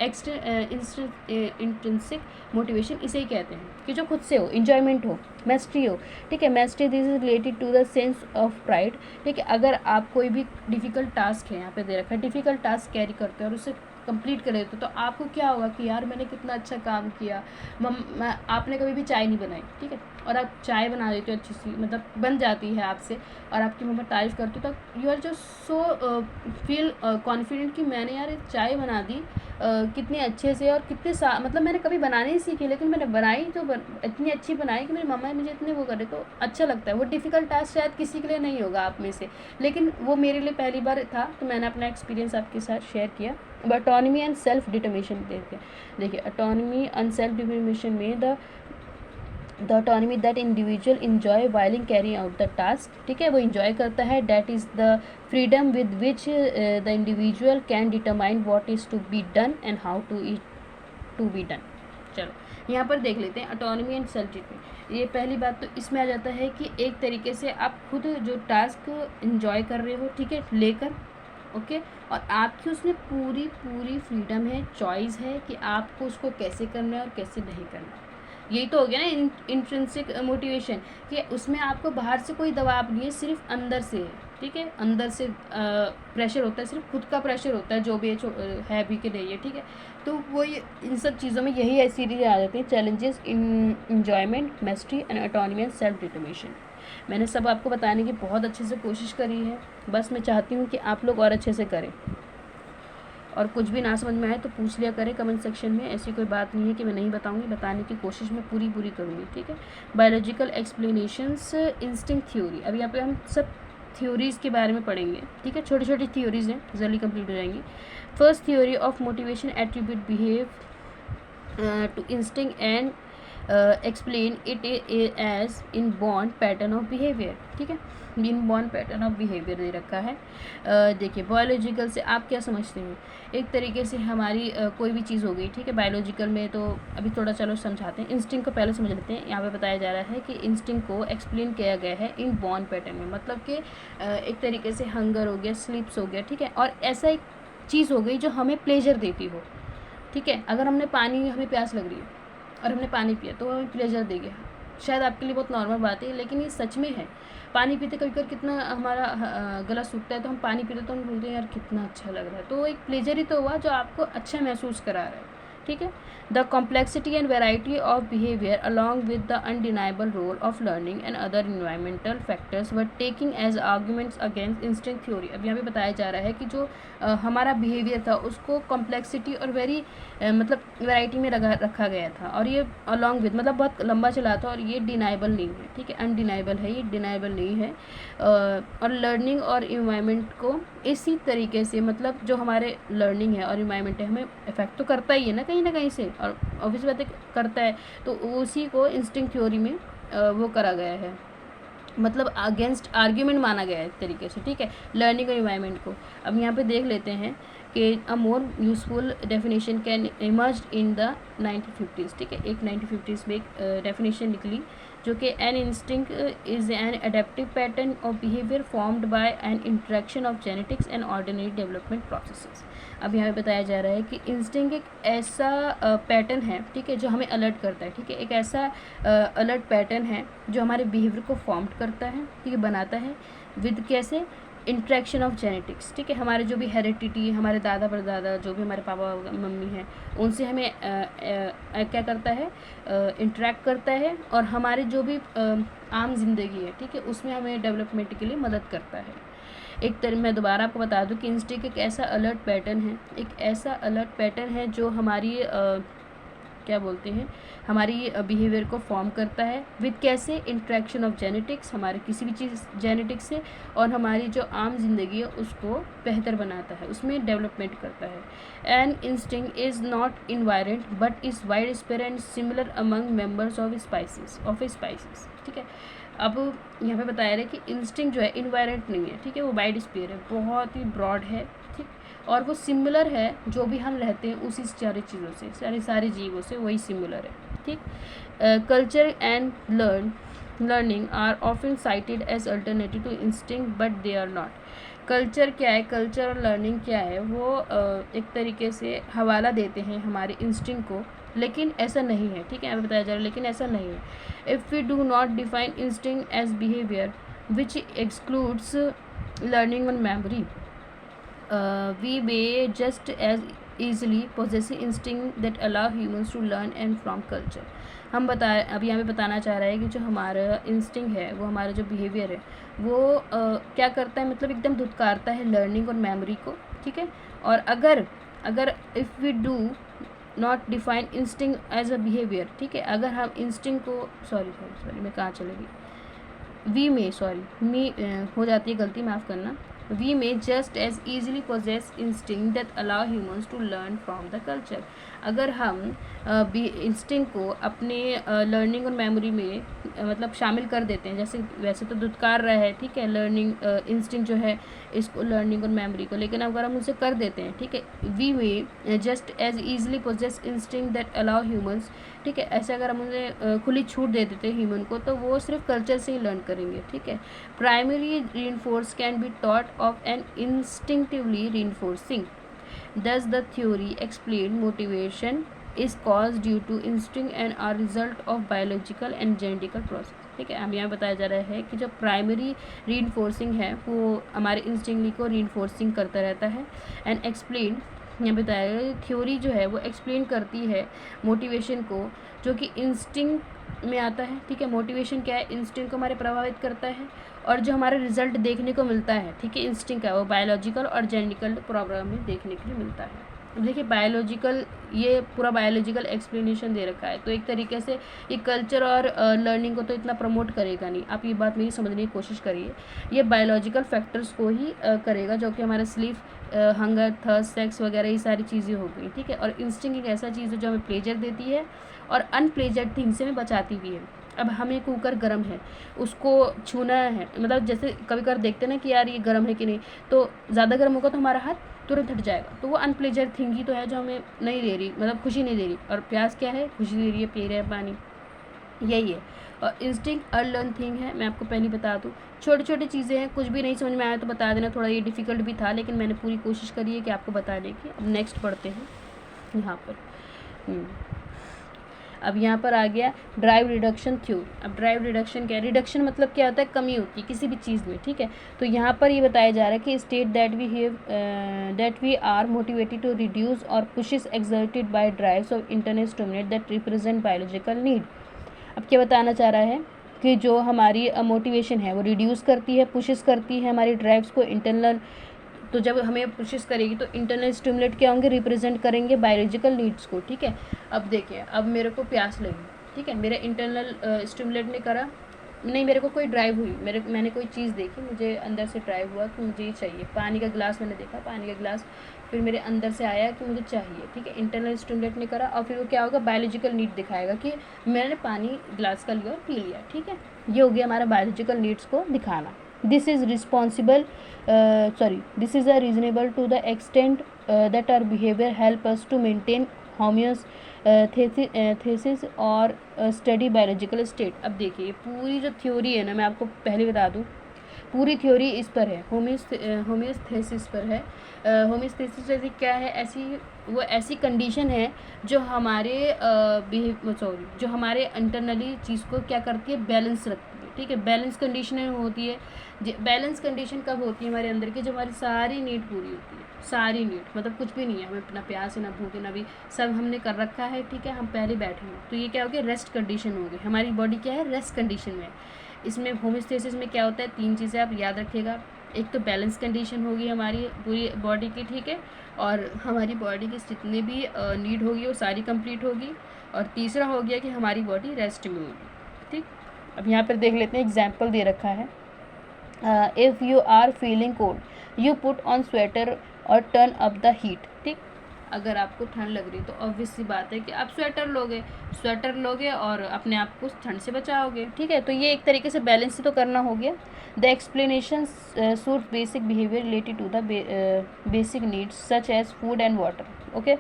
इंट्रिंसिक मोटिवेशन इसे ही कहते हैं कि जो खुद से हो, इन्जॉयमेंट हो, मैस्ट्री हो। ठीक है, mastery this is related to the sense of pride. ठीक है, अगर आप कोई भी डिफ़िकल्ट टास्क है, यहाँ पे दे रखा है डिफ़िकल्ट टास्क कैरी करते हो और उसे कंप्लीट कर लेते हो, तो आपको क्या होगा कि यार मैंने कितना अच्छा काम किया। आपने कभी भी चाय नहीं बनाई, ठीक है, और आप चाय बना देते हो अच्छी सी, मतलब बन जाती है आपसे, और आपकी मम्मा तारीफ़ करती हो, तो you are just so feel confident कि मैंने यार चाय बना दी कितने अच्छे से, और कितने मतलब मैंने कभी बनाने ही सीखी, लेकिन मैंने बनाई तो इतनी अच्छी बनाई कि मेरी मम्मा मुझे इतने वो करे, तो अच्छा लगता है। वो डिफ़िकल्ट टास्क शायद किसी के लिए नहीं होगा आप में से, लेकिन वो मेरे लिए पहली बार था, तो मैंने अपना एक्सपीरियंस आपके साथ शेयर किया। ऑटोनॉमी एंड सेल्फ डिटर्मिनेशन देखिए ऑटोनॉमी एंड सेल्फ डिटर्मिनेशन में the autonomy that individual enjoy while in carry out the task. ठीक है, वो इंजॉय करता है। That is the freedom with which the individual can determine what is to be done and how to be done. चलो यहाँ पर देख लेते हैं ऑटोनॉमी एंड सेल्फ डिटरमिनेशन। ये पहली बात तो इसमें आ जाता है कि एक तरीके से आप खुद जो टास्क इंजॉय कर रहे हो, ठीक है, लेकर ओके, और आपकी उसमें पूरी फ्रीडम है, चॉइस है कि आपको उसको कैसे करना है और कैसे नहीं करना है। यही तो हो गया ना इंट्रिंसिक मोटिवेशन, कि उसमें आपको बाहर से कोई दबाव नहीं है, सिर्फ अंदर से है। ठीक है, अंदर से प्रेशर होता है, सिर्फ खुद का प्रेशर होता है, जो भी है भी कि नहीं है। ठीक है, तो वो ये इन सब चीज़ों में यही ऐसी चीज़ें आ जाती हैं, challenges, enjoyment, मैस्ट्री and autonomy and self determination. मैंने सब आपको बताने की बहुत अच्छे से कोशिश करी है, बस मैं चाहती हूँ कि आप लोग और अच्छे से करें, और कुछ भी ना समझ में आए तो पूछ लिया करें कमेंट सेक्शन में। ऐसी कोई बात नहीं है कि मैं नहीं बताऊंगी, बताने की कोशिश मैं पूरी करूँगी। ठीक है, बायोलॉजिकल एक्सप्लेनेशंस, इंस्टिंक्ट थ्योरी। अब यहाँ पे हम सब थ्योरीज़ के बारे में पढ़ेंगे। ठीक है, छोटी छोटी थ्योरीज़ हैं, जल्दी कंप्लीट हो जाएंगी। First theory of motivation attribute behave to instinct and explain it as inborn pattern of behaviour. ठीक है, inborn pattern of behaviour दे रखा है। देखिए बायोलॉजिकल से आप क्या समझते हैं, एक तरीके से हमारी कोई भी चीज़ हो गई। ठीक है, बायोलॉजिकल में तो अभी थोड़ा चलो समझाते हैं। इंस्टिंक्ट को पहले समझ लेते हैं। यहाँ पे बताया जा रहा है कि इंस्टिंक्ट को एक्सप्लेन किया गया है इन बॉन्ड पैटर्न में, मतलब कि एक तरीके से हंगर हो गया, स्लीप्स हो गया। ठीक है, और ऐसा एक चीज़ हो गई जो हमें प्लेजर देती हो। ठीक है, अगर हमें प्यास लग रही है और हमने पानी पिया तो हमें प्लेजर देगा। शायद आपके लिए बहुत नॉर्मल बात है, लेकिन ये सच में है। पानी पीते कभी कभी कितना हमारा गला सूखता है, तो हम पानी पीते तो हम बोलते हैं यार कितना अच्छा लग रहा है, तो एक प्लेजर ही तो हुआ जो आपको अच्छा महसूस करा रहा है। ठीक है, the complexity and variety of behaviour along with the undeniable role of learning and other environmental factors were taking as arguments against instinct theory. अब यहाँ पे बताया जा रहा है कि जो हमारा बिहेवियर था उसको कॉम्प्लेक्सिटी और मतलब वैरायटी में रखा गया था, और ये अलॉन्ग विद मतलब बहुत लंबा चला था, और ये डिनाइबल नहीं है। ठीक है, अनडिनाइबल है, ये डिनाइबल नहीं है। और लर्निंग और इन्वायरमेंट को इसी तरीके से, मतलब जो हमारे लर्निंग है और इन्वायरमेंट है हमें इफेक्ट तो करता ही है ना कहीं से, और ऑब्वियस बात है करता है, तो उसी को इंस्टिंक्ट थ्योरी में वो करा गया है, मतलब अगेंस्ट आर्ग्यूमेंट माना गया है एक तरीके से। ठीक है, लर्निंग और इन्वायरमेंट को। अब यहाँ पे देख लेते हैं कि a more useful definition can emerge in the 1950s। ठीक है, एक 1950s में एक डेफिनेशन निकली जो कि N instinct is an adaptive pattern of behaviour formed by N interaction of genetics and ordinary development processes. अब यहाँ पे बताया जा रहा है कि इंस्टिंक्ट एक ऐसा पैटर्न है, ठीक है, जो हमें अलर्ट करता है। ठीक है, एक ऐसा अलर्ट पैटर्न है जो हमारे बिहेवियर को फॉर्म करता है, ठीक है, बनाता है, विद कैसे इंट्रैक्शन ऑफ जेनेटिक्स। ठीक है, हमारे जो भी हेरिडिटी, हमारे दादा परदादा, जो भी हमारे पापा मम्मी हैं, उनसे हमें क्या करता है, इंटरेक्ट करता है, और हमारे जो भी आम जिंदगी है, ठीक है, उसमें हमें डेवलपमेंट के लिए मदद करता है। मैं दोबारा आपको बता दूं कि इंस्टिंक्ट एक ऐसा अलर्ट पैटर्न है जो हमारी क्या बोलते हैं, हमारी बिहेवियर को फॉर्म करता है विद कैसे इंट्रैक्शन ऑफ जेनेटिक्स, हमारे किसी भी चीज़ जेनेटिक्स से, और हमारी जो आम जिंदगी है उसको बेहतर बनाता है, उसमें डेवलपमेंट करता है। An instinct is not invariant but is wide spread and similar among members of species. ठीक है, अब यहाँ पे बताया रहा है कि इंस्टिंक्ट जो है इन्वायरेंट नहीं है, ठीक है, वो वाइड स्पेयर है, बहुत ही ब्रॉड है, ठीक, और वो सिमिलर है जो भी हम रहते हैं उसी सारी चीज़ों से, सारे जीवों से वही सिमिलर है। ठीक, culture and learning are often cited as alternative to instinct but they are not. Culture क्या है, कल्चर और लर्निंग क्या है, वो एक तरीके से हवाला देते हैं हमारे इंस्टिंक्ट को, लेकिन ऐसा नहीं है। ठीक है, हमें बताया जा रहा है लेकिन ऐसा नहीं है। If we do not define instinct as behaviour which excludes learning और memory, we may just as easily possess instinct that allow humans to learn and from culture। अब यहाँ पे बताना चाह रहा है कि जो हमारा इंस्टिंक्ट है, वो हमारा जो बिहेवियर है वो क्या करता है, मतलब एकदम धुतकारता है लर्निंग और मेमोरी को। ठीक है, और अगर if we do not define instinct as a behaviour, ठीक है, अगर हम इंस्टिंक्ट को सॉरी मैं कहाँ चलेगी, हो जाती है गलती, माफ़ करना। We may just as easily possess instinct that allow humans to learn from the culture। अगर हम इंस्टिंक्ट को अपने लर्निंग और मेमोरी में मतलब शामिल कर देते हैं, जैसे वैसे तो धुतकार रहा है, ठीक है, लर्निंग इंस्टिंक्ट जो है इसको, लर्निंग और मेमोरी को, लेकिन अगर हम उसे कर देते हैं, ठीक है, we may just as easily possess instinct that allow humans, ठीक है, ऐसे अगर हम उन्हें खुली छूट दे देते हैं ह्यूमन को, तो वो सिर्फ कल्चर से ही लर्न करेंगे। ठीक है, primary reinforce can be thought of an instinctively reinforcing. Thus the theory explained motivation is caused due to instinct and are result of biological and genetical process। ठीक है, हम यहाँ बताया जा रहा है कि जो प्राइमरी रीइंफोर्सिंग है वो हमारे इंस्टिंक्ट को रीइंफोर्सिंग करता रहता है। एंड एक्सप्लेन, यहाँ बताया गया थ्योरी जो है वो एक्सप्लेन करती है मोटिवेशन को, जो कि इंस्टिंक्ट में आता है। ठीक है, मोटिवेशन क्या है, इंस्टिंक्ट को हमारे प्रभावित करता है, और जो हमारा रिजल्ट देखने को मिलता है, ठीक है, इंस्टिंक्ट का, वो बायोलॉजिकल और जेनेटिकल प्रॉब्लम में देखने के लिए मिलता है। अब देखिए बायोलॉजिकल, ये पूरा बायोलॉजिकल एक्सप्लेनेशन दे रखा है, तो एक तरीके से ये कल्चर और लर्निंग को तो इतना प्रमोट करेगा नहीं। आप ये बात मेरी समझने की कोशिश करिए, ये बायोलॉजिकल फैक्टर्स को ही करेगा, जो कि हमारा स्लीप, हंगर, थर्स्ट, सेक्स वगैरह ये सारी चीज़ें हो गई। ठीक है, और इंस्टिंक्ट एक ऐसा चीज़ है जो हमें प्लेजर देती है और अनप्लेजर थिंग से हमें बचाती भी है। अब हमें कुकर गर्म है, उसको छूना है, मतलब जैसे कभी कभार देखते ना कि यार ये गर्म है कि नहीं, तो ज़्यादा गर्म होगा तो हमारा हाथ तुरंत हट जाएगा, तो वो अनप्लेजर थिंग ही तो है जो हमें नहीं दे रही, मतलब खुशी नहीं दे रही। और प्यास क्या है, खुशी दे रही है, पी रहे हैं पानी, यही है। और इंस्टिंक्ट अनलर्न थिंग है, मैं आपको पहले बता दूँ, छोटी छोटी चीज़ें हैं, कुछ भी नहीं समझ में आया तो बता देना, थोड़ा ये डिफ़िकल्ट भी था लेकिन मैंने पूरी कोशिश करी है कि आपको बताने की। अब नेक्स्ट पढ़ते हैं यहाँ पर। अब यहाँ पर आ गया ड्राइव रिडक्शन थ्योरी। अब ड्राइव रिडक्शन क्या है, रिडक्शन मतलब क्या होता है, कमी होती है किसी भी चीज़ में। ठीक है, तो यहाँ पर ये बताया जा रहा है कि state that we are motivated to reduce और pushes exerted by drives of internal stimulate that represent biological need. अब क्या बताना चाह रहा है कि जो हमारी मोटिवेशन है वो रिड्यूस करती है, पुशेस करती है हमारी ड्राइव्स को इंटरनल, तो जब हमें पुशेस करेगी तो इंटरनल स्टिमुलेट क्या होंगे, रिप्रेजेंट करेंगे बायोलॉजिकल नीड्स को। ठीक है, अब देखिए, अब मेरे को प्यास लगी, ठीक है, मेरा इंटरनल स्टिमुलेट ने करा नहीं, मेरे को कोई ड्राइव हुई, मैंने कोई चीज़ देखी, मुझे अंदर से ड्राइव हुआ कि मुझे ये चाहिए, पानी का गिलास मैंने देखा, पानी का गिलास फिर मेरे अंदर से आया कि मुझे चाहिए। ठीक है, इंटरनल स्टिमुलेट ने करा, और फिर वो क्या होगा, बायोलॉजिकल नीड दिखाएगा कि मैंने पानी गिलास का लिया और पी लिया। ठीक है, ये हो गया हमारा बायोलॉजिकल नीड्स को दिखाना। This is reasonable to the extent that our behavior help us to maintain homeostasis और steady biological state। अब देखिए पूरी जो थ्योरी है ना, मैं आपको पहले बता दूँ, पूरी थ्योरी इस पर है, होमियोस्थेसिस पर है। होमियोस्थेसिस जैसे क्या है, ऐसी कंडीशन है जो हमारे जो हमारे इंटरनली चीज़ को क्या करती है, बैलेंस रखती है। ठीक है, बैलेंस कंडीशन होती है। बैलेंस कंडीशन कब होती है हमारे अंदर की, जब हमारी सारी नीड पूरी होती है, सारी नीड, मतलब कुछ भी नहीं है, हमें ना प्यास है, ना भूख है, ना भी, सब हमने कर रखा है। ठीक है, हम पहले बैठे हैं, तो ये क्या हो गया, रेस्ट कंडीशन हो गई, हमारी बॉडी क्या है, रेस्ट कंडीशन में। इसमें होमियोस्थेसिस में क्या होता है, 3 चीज़ें आप याद रखिएगा। एक तो बैलेंस कंडीशन होगी हमारी पूरी बॉडी की, ठीक है, और हमारी बॉडी की जितनी भी नीड होगी वो सारी कंप्लीट होगी, और तीसरा हो गया कि हमारी बॉडी रेस्ट में होगी, ठीक। अब यहाँ पर देख लेते हैं, एग्जाम्पल दे रखा है, if you are feeling cold you put on sweater और टर्न अप द हीट, ठीक। अगर आपको ठंड लग रही तो ऑब्वियस सी बात है कि आप स्वेटर लोगे और अपने आप को ठंड से बचाओगे, ठीक है। तो ये एक तरीके से बैलेंस ही तो करना हो गया। The explanation suit basic behaviour related to the basic needs such as food and water, okay.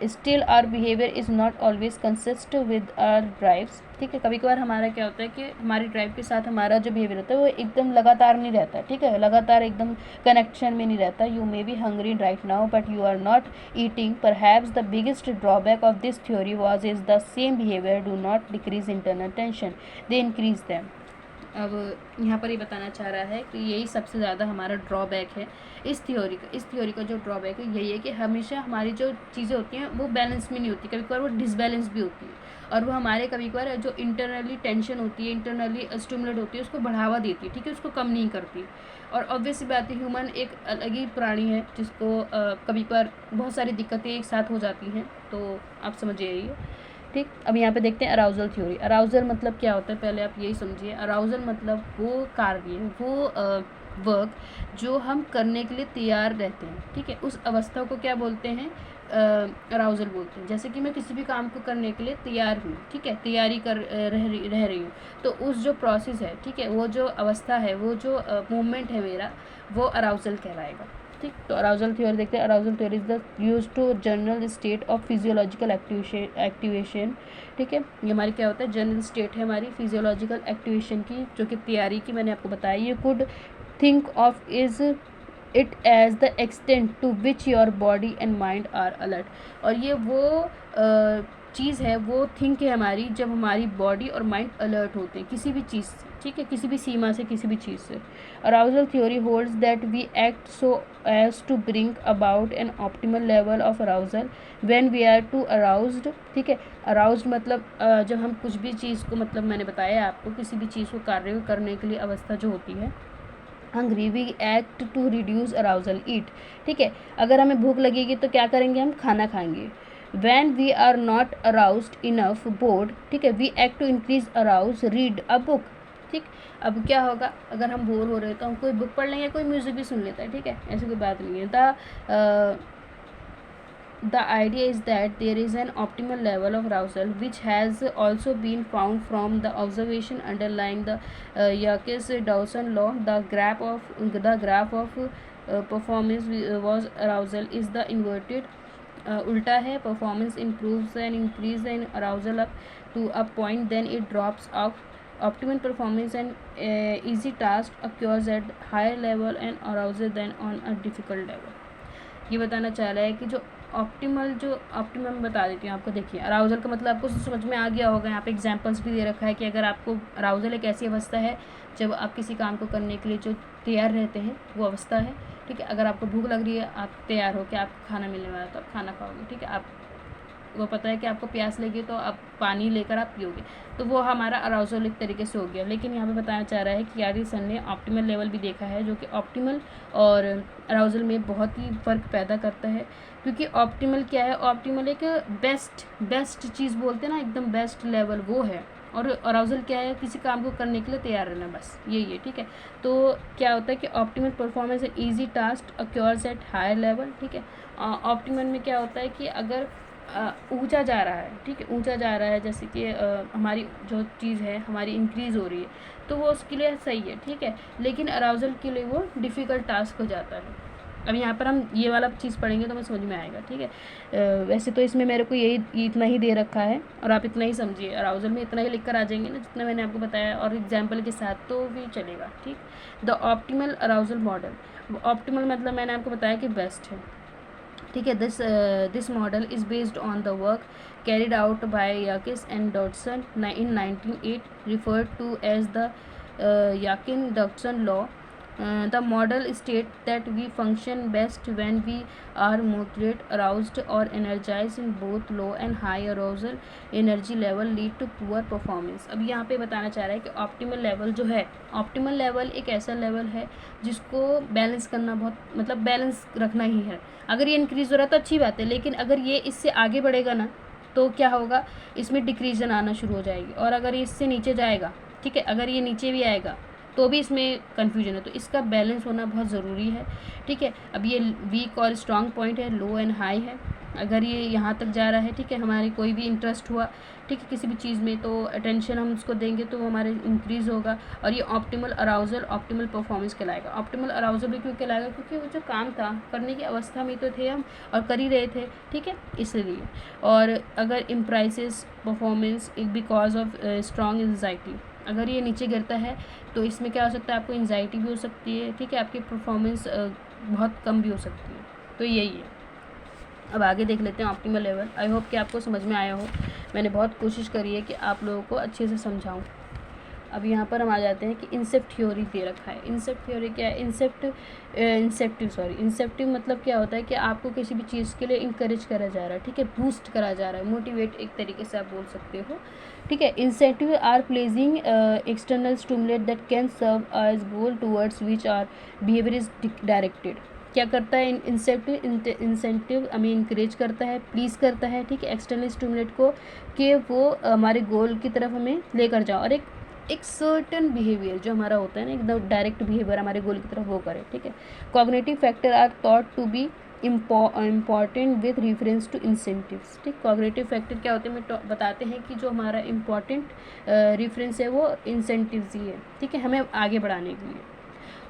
Still our behaviour is not always consist with our drives, ठीक है। कभी कभार हमारा क्या होता है कि हमारी ड्राइव के साथ हमारा जो बिहेवियर होता है वो एकदम लगातार नहीं रहता, ठीक है, लगातार एकदम कनेक्शन में नहीं रहता। You may be hungry right now but you are not eating. Perhaps the biggest drawback of this theory was is the same behaviour do not decrease internal tension, they increase them. अब यहाँ पर ये बताना चाह रहा है कि यही सबसे ज़्यादा हमारा ड्रॉबैक है इस थ्योरी का जो ड्रॉबैक है यही है कि हमेशा हमारी जो चीज़ें होती हैं वो बैलेंस में नहीं होती, कभी कभार वो डिसबैलेंस भी होती है, और वो हमारे कभी कभार जो इंटरनली टेंशन होती है, इंटरनली स्टिमुलेट होती है, उसको बढ़ावा देती है, ठीक है, उसको कम नहीं करती। और ऑब्वियस बात है, ह्यूमन एक अलग ही प्राणी है जिसको कभी कभार बहुत सारी दिक्कतें एक साथ हो जाती हैं, तो आप समझ जाइए, ठीक। अब यहाँ पे देखते हैं अराउजल थ्योरी। अराउजल मतलब क्या होता है, पहले आप यही समझिए। अराउजल मतलब वो कार्य, वो वर्क जो हम करने के लिए तैयार रहते हैं, ठीक है, उस अवस्था को क्या बोलते हैं, अराउजल बोलते हैं। जैसे कि मैं किसी भी काम को करने के लिए तैयार हूँ, ठीक है, तैयारी कर रह रही हूँ, तो उस जो प्रोसेस है, ठीक है, वो जो अवस्था है, वो जो मूवमेंट है मेरा, वो अराउजल कहलाएगा, ठीक। तो अराउजल थ्योरी देखते हैं। Arousal theory is the use to general state of physiological activation, ठीक है। ये हमारी क्या होता है, जनरल स्टेट है हमारी फिजियोलॉजिकल एक्टिवेशन की, जो कि तैयारी की मैंने आपको बताई। You could think of is it as the extent to which your body and mind are alert. और ये वो चीज़ है, वो थिंक है हमारी, जब हमारी बॉडी और माइंड अलर्ट होते हैं किसी भी चीज़ से, ठीक है, किसी भी सीमा से, किसी भी चीज़ से। Arousal theory holds that we act so as to bring about an optimal level of arousal when we are too aroused, ठीक है। अराउज्ड मतलब जब हम कुछ भी चीज़ को, मतलब मैंने बताया आपको, किसी भी चीज़ को कार्य करने के लिए अवस्था जो होती है। Hungry we act to reduce arousal, eat, ठीक है। अगर हमें भूख लगेगी तो क्या करेंगे, हम खाना खाएंगे। When we are not aroused enough, bored, ठीक है, we act to increase arouse, read a book, ठीक। अब क्या होगा, अगर हम बोर हो रहे हैं तो हम कोई बुक पढ़ लेंगे, कोई म्यूज़िक भी सुन लेता है, ठीक है, ऐसी कोई बात नहीं है। The idea is that there is an optimal level of arousal which has also been found from the observation underlying the Yerkes-Dawson law. The graph of performance was arousal is the inverted, उल्टा है, performance improves and increase in arousal up to a point, then it drops off. Optimal performance and easy task occurs at higher level and arousal than on a difficult level. ये बताना चाह रहा है कि जो optimum बता देती हूँ आपको। देखिए, अराउजल का मतलब आपको समझ में आ गया होगा। यहाँ पे एग्जांपल्स भी दे रखा है कि अगर आपको अराउजल एक ऐसी अवस्था है जब आप किसी काम को करने के लिए जो तैयार रहते हैं, वो अवस्था है, ठीक है। अगर आपको भूख लग रही है, आप तैयार हो कि आपको खाना मिलने वाला है तो आप खाना खाओगे, ठीक है। आप वो पता है कि आपको प्यास लगी तो आप पानी लेकर आप पियोगे, तो वो हमारा अराउजल एक तरीके से हो गया। लेकिन यहाँ पे बताना चाह रहा है कि यारिसन ने ऑप्टिमल लेवल भी देखा है, जो कि ऑप्टिमल और अराउजल में बहुत ही फ़र्क पैदा करता है। क्योंकि ऑप्टिमल क्या है, ऑप्टिमल एक बेस्ट चीज़ बोलते हैं ना, एकदम बेस्ट लेवल वो है, और अराउजल क्या है, किसी काम को करने के लिए तैयार रहना, बस यही है, ठीक है। तो क्या होता है कि ऑप्टिमल परफॉर्मेंस है easy task occurs at higher level, ठीक है। ऑप्टिमल में क्या होता है कि अगर ऊंचा जा रहा है, ठीक है, ऊंचा जा रहा है, जैसे कि हमारी जो चीज़ है हमारी इंक्रीज़ हो रही है, तो वो उसके लिए सही है, ठीक है। लेकिन अराउजल के लिए वो डिफ़िकल्ट टास्क हो जाता है। अब यहाँ पर हम ये वाला चीज़ पढ़ेंगे तो हमें समझ में आएगा, ठीक है। वैसे तो इसमें मेरे को यही इतना ही दे रखा है, और आप इतना ही समझिए। अराउजल में इतना ही लिख कर आ जाएंगे ना, जितना मैंने आपको बताया, और एग्जाम्पल के साथ तो भी चलेगा, ठीक। The optimal arousal model, optimal मतलब मैंने आपको बताया कि बेस्ट है, ठीक है। This model is based on the work carried out by Yerkes and Dodson in 1908, referred to as the Yerkes Dodson law, the model state that we function best when we are motivate aroused और energize in both low and high arousal energy level lead to poor performance. अब यहाँ पे बताना चाह रहा है कि optimal level जो है, ऑप्टिमल लेवल एक ऐसा लेवल है जिसको बैलेंस करना बहुत, मतलब बैलेंस रखना ही है। अगर ये इंक्रीज़ हो रहा है तो अच्छी बात है, लेकिन अगर ये इससे आगे बढ़ेगा ना तो क्या होगा, इसमें डिक्रीजन आना शुरू हो जाएगी। और अगर ये इससे नीचे जाएगा, ठीक है, अगर ये नीचे भी आएगा तो भी इसमें कन्फ्यूजन है। तो इसका बैलेंस होना बहुत ज़रूरी है, ठीक है। अब ये वीक और स्ट्रॉन्ग पॉइंट है, लो एंड हाई है। अगर ये यहाँ तक जा रहा है, ठीक है, हमारे कोई भी इंटरेस्ट हुआ, ठीक है, किसी भी चीज़ में, तो अटेंशन हम उसको देंगे तो वो हमारे इंक्रीज़ होगा। और ये ऑप्टिमल अराउजल, ऑप्टिमल परफॉर्मेंस कहलाएगा। ऑप्टिमल अराउजल भी क्यों कहलाएगा, क्योंकि वो जो काम था करने की अवस्था में तो थे हम और कर ही रहे थे, ठीक है, इसलिए। और अगर impairs performance because of strong anxiety, अगर ये नीचे गिरता है तो इसमें क्या हो सकता है, आपको एंजाइटी भी हो सकती है, ठीक है, आपकी परफॉर्मेंस बहुत कम भी हो सकती है। तो यही है। अब आगे देख लेते हैं ऑप्टिमल लेवल। आई होप कि आपको समझ में आया हो। मैंने बहुत कोशिश करी है कि आप लोगों को अच्छे से समझाऊं। अब यहाँ पर हम आ जाते हैं कि इंसेप्ट थ्योरी दे रखा है। इंसेप्ट थ्योरी क्या है, इंसेप्टिव मतलब क्या होता है कि आपको किसी भी चीज़ के लिए इंकरेज करा जा रहा है, ठीक है, बूस्ट करा जा रहा है, मोटिवेट एक तरीके से आप बोल सकते हो, ठीक है। Incentive are pleasing external stimulate that can serve as goal towards which our behaviour is directed. क्या करता है इंसेंटिव हमें इंकरेज करता है, प्लीज़ करता है, ठीक है, एक्सटर्नल स्टिमुलेट को, कि वो हमारे गोल की तरफ हमें लेकर जाओ, और एक सर्टन बिहेवियर जो हमारा होता है ना, एकदम डायरेक्ट बिहेवियर हमारे गोल की तरफ वो करे, ठीक है। Cognitive factor are thought to be important with reference to incentives, ठीक। कॉग्निटिव फैक्टर क्या होते हैं, बताते हैं कि जो हमारा इम्पॉर्टेंट रेफरेंस है वो इंसेंटिव्स ही है, ठीक है, हमें आगे बढ़ाने के लिए।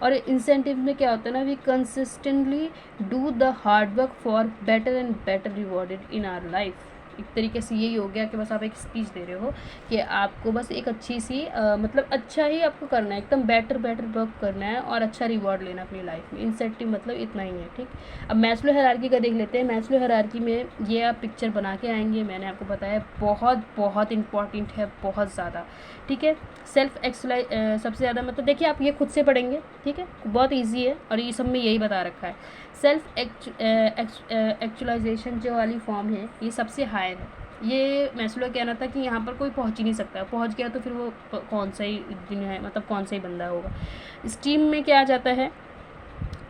और इंसेंटिव में क्या होता है ना, we consistently do the hard work for better and better rewarded in our life. एक तरीके से यही हो गया कि बस आप एक स्पीच दे रहे हो कि आपको बस एक अच्छी सी मतलब अच्छा ही आपको करना है, एकदम बेटर वर्क करना है और अच्छा रिवॉर्ड लेना अपनी लाइफ में। इंसेंटिव मतलब इतना ही है, ठीक। अब मैस्लो हायरार्की का देख लेते हैं। मैस्लो हायरार्की में ये आप पिक्चर बना के आएंगे, मैंने आपको बताया बहुत बहुत इंपॉर्टेंट है, बहुत ज़्यादा, ठीक है। सेल्फ एक्चुअलाइज सबसे ज़्यादा, मतलब देखिए आप ये खुद से पढ़ेंगे, ठीक है, बहुत ईजी है और ये सब में यही बता रखा है। सेल्फ एक्चुअलाइजेशन जो वाली फॉर्म है ये सबसे हायर है। ये मैस्लो कहना था कि यहाँ पर कोई पहुँच ही नहीं सकता, पहुँच गया तो फिर वो कौन सा ही दुनिया है, मतलब कौन सा ही बंदा होगा। स्टीम में क्या आ जाता है,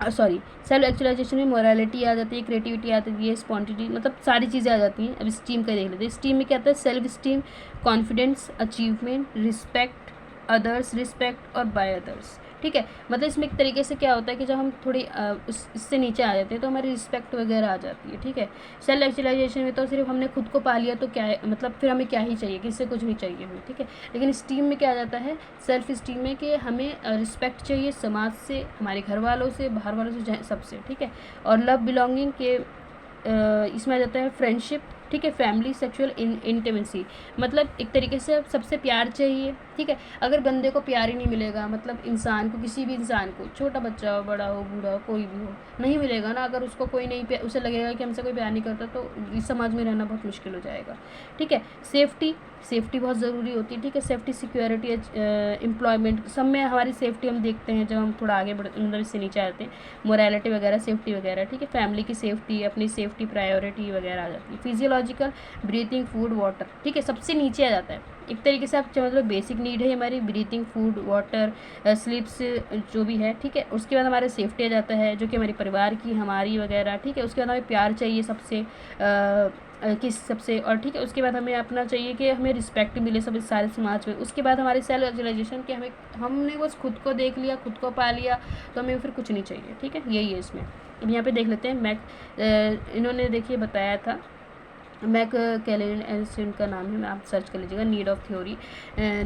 सेल्फ एक्चुअलाइजेशन में मोरालिटी आ जाती है, क्रिएटिविटी आ जाती है, स्पॉन्टिनिटी, मतलब सारी चीज़ें आ जाती हैं। अब स्टीम का देख लेते हैं। स्टीम में क्या आता है, self esteem, confidence, achievement, respect, others respect और बाय अदर्स, ठीक है। मतलब इसमें एक तरीके से क्या होता है कि जब हम थोड़ी इससे नीचे आ जाते हैं तो हमारी रिस्पेक्ट वगैरह आ जाती है, ठीक है। सेल्फ एक्चुअलाइजेशन में तो सिर्फ हमने खुद को पा लिया तो क्या है, मतलब फिर हमें क्या ही चाहिए, किससे कुछ नहीं चाहिए हमें, ठीक है। लेकिन स्टीम में क्या आ जाता है, सेल्फ स्टीम में कि हमें रिस्पेक्ट चाहिए समाज से, हमारे घर वालों से, बाहर वालों से, सबसे, ठीक है। और लव बिलोंगिंग के इसमें आ जाता है फ्रेंडशिप, ठीक है, फैमिली, सेक्सुअल इंटीमेसी, मतलब एक तरीके से सबसे प्यार चाहिए, ठीक है। अगर बंदे को प्यार ही नहीं मिलेगा, मतलब इंसान को, किसी भी इंसान को, छोटा बच्चा हो, बड़ा हो, बूढ़ा हो, कोई भी हो, नहीं मिलेगा ना, अगर उसको कोई नहीं, उसे लगेगा कि हमसे कोई प्यार नहीं करता, तो इस समाज में रहना बहुत मुश्किल हो जाएगा, ठीक है। सेफ्टी बहुत ज़रूरी होती है, ठीक है। सेफ्टी, सिक्योरिटी, एम्प्लॉयमेंट, सब में हमारी सेफ्टी हम देखते हैं जब हम थोड़ा आगे मतलब इससे नीचे आते हैं, मोरालिटी वगैरह, सेफ्टी वगैरह, ठीक है। फैमिली की सेफ्टी, अपनी सेफ्टी, प्रायोरिटी वगैरह आ जाती है। फिजियोलॉजिकल, ब्रीथिंग, फूड, वाटर, ठीक है, सबसे नीचे आ जाता है। एक तरीके से आप मतलब बेसिक नीड है हमारी, ब्रीथिंग, फूड, वाटर, स्लीप्स जो भी है, ठीक है। उसके बाद हमारे सेफ्टी आ जाता है, जो कि हमारे परिवार की, हमारी वगैरह, ठीक है। उसके बाद हमें प्यार चाहिए सबसे, किस सबसे, और ठीक है, उसके बाद हमें अपना चाहिए कि हमें रिस्पेक्ट मिले सब इस सारे समाज में। उसके बाद हमारे सेल्फ एक्चुअलाइजेशन कि हमने बस खुद को देख लिया, खुद को पा लिया, तो हमें फिर कुछ नहीं चाहिए, ठीक है। यही है इसमें। अब यहाँ पे देख लेते हैं इन्होंने देखिए बताया था, मैक कैलेन का नाम है, आप सर्च कर लीजिएगा, need of theory.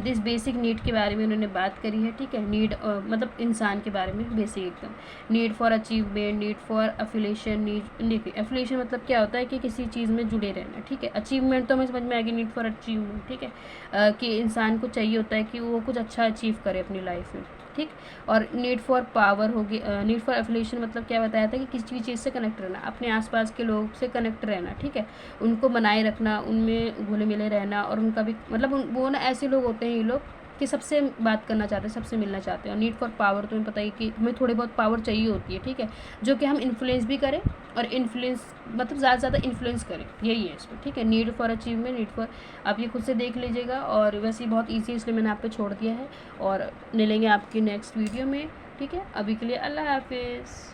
This basic need के बारे में उन्होंने बात करी है, ठीक है। नीड मतलब इंसान के बारे में बेसिक एकदम। Need for achievement, need for affiliation, need, affiliation मतलब क्या होता है कि किसी चीज़ में जुड़े रहना, ठीक है। अचीवमेंट तो हमें समझ में आएगी, नीड फॉर अचीवमेंट, ठीक है, कि इंसान को चाहिए होता है कि वो कुछ अच्छा अचीव करे अपनी लाइफ में, ठीक। और नीड फॉर पावर होगी, नीड फॉर एफिलिएशन मतलब क्या बताया था कि किसी भी चीज़ से कनेक्ट रहना, अपने आसपास के लोगों से कनेक्ट रहना, ठीक है, उनको बनाए रखना, उनमें घुले मिले रहना, और उनका भी मतलब वो ना ऐसे लोग होते हैं ये लोग, कि सबसे बात करना चाहते हैं, सबसे मिलना चाहते हैं। और नीड फॉर पावर, तुम्हें पता है कि हमें थोड़ी बहुत पावर चाहिए होती है, ठीक है, जो कि हम इन्फ्लुएंस भी करें और इन्फ्लुएंस मतलब ज़्यादा से ज़्यादा इन्फ्लुएंस करें, यही है इसमें, ठीक है। Need for achievement, need for, आप ये खुद से देख लीजिएगा। और वैसे ही बहुत ईजी है, इसलिए मैंने आप पे छोड़ दिया है। और मिलेंगे आपकी नेक्स्ट वीडियो में, ठीक है। अभी के लिए अल्लाह हाफिज़।